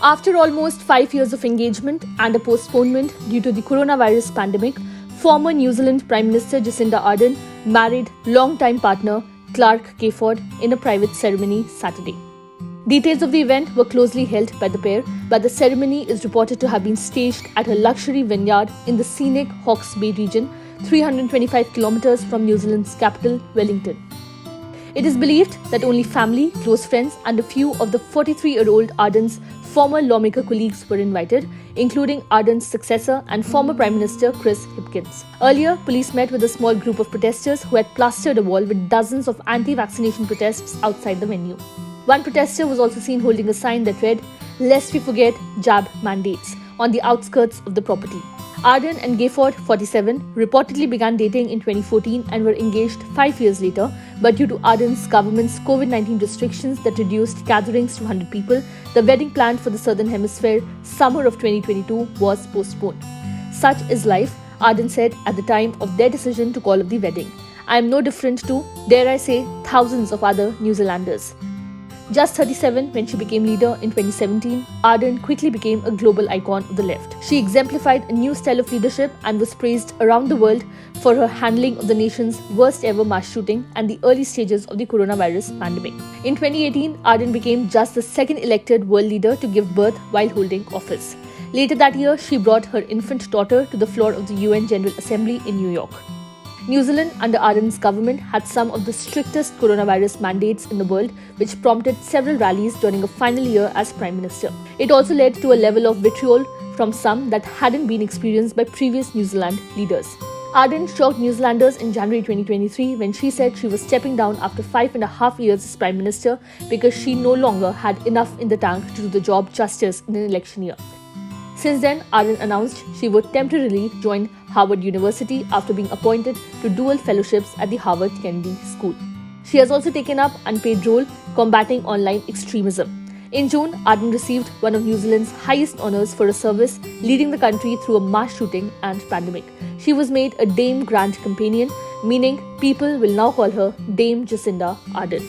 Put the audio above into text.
After almost 5 years of engagement and a postponement due to the coronavirus pandemic, former New Zealand Prime Minister Jacinda Ardern married long-time partner Clarke Gayford in a private ceremony Saturday. Details of the event were closely held by the pair, but the ceremony is reported to have been staged at a luxury vineyard in the scenic Hawke's Bay region, 325 kilometres from New Zealand's capital, Wellington. It is believed that only family, close friends and a few of the 43-year-old Ardern's former lawmaker colleagues were invited, including Ardern's successor and former Prime Minister Chris Hipkins. Earlier, police met with a small group of protesters who had plastered a wall with dozens of anti-vaccination protests outside the venue. One protester was also seen holding a sign that read, "Lest we forget jab mandates," on the outskirts of the property. Ardern and Gayford, 47, reportedly began dating in 2014 and were engaged 5 years later, but due to Ardern's government's COVID-19 restrictions that reduced gatherings to 100 people, the wedding planned for the Southern Hemisphere summer of 2022 was postponed. "Such is life," Ardern said at the time of their decision to call off the wedding. "I am no different to, dare I say, thousands of other New Zealanders." Just 37 when she became leader in 2017, Ardern quickly became a global icon of the left. She exemplified a new style of leadership and was praised around the world for her handling of the nation's worst ever mass shooting and the early stages of the coronavirus pandemic. In 2018, Ardern became just the second elected world leader to give birth while holding office. Later that year, she brought her infant daughter to the floor of the UN General Assembly in New York. New Zealand, under Ardern's government, had some of the strictest coronavirus mandates in the world, which prompted several rallies during a final year as Prime Minister. It also led to a level of vitriol from some that hadn't been experienced by previous New Zealand leaders. Ardern shocked New Zealanders in January 2023 when she said she was stepping down after 5.5 years as Prime Minister because she no longer had enough in the tank to do the job justice in an election year. Since then, Ardern announced she would temporarily join Harvard University after being appointed to dual fellowships at the Harvard Kennedy School. She has also taken up unpaid role combating online extremism. In June, Ardern received one of New Zealand's highest honours for a service leading the country through a mass shooting and pandemic. She was made a Dame Grand Companion, meaning people will now call her Dame Jacinda Ardern.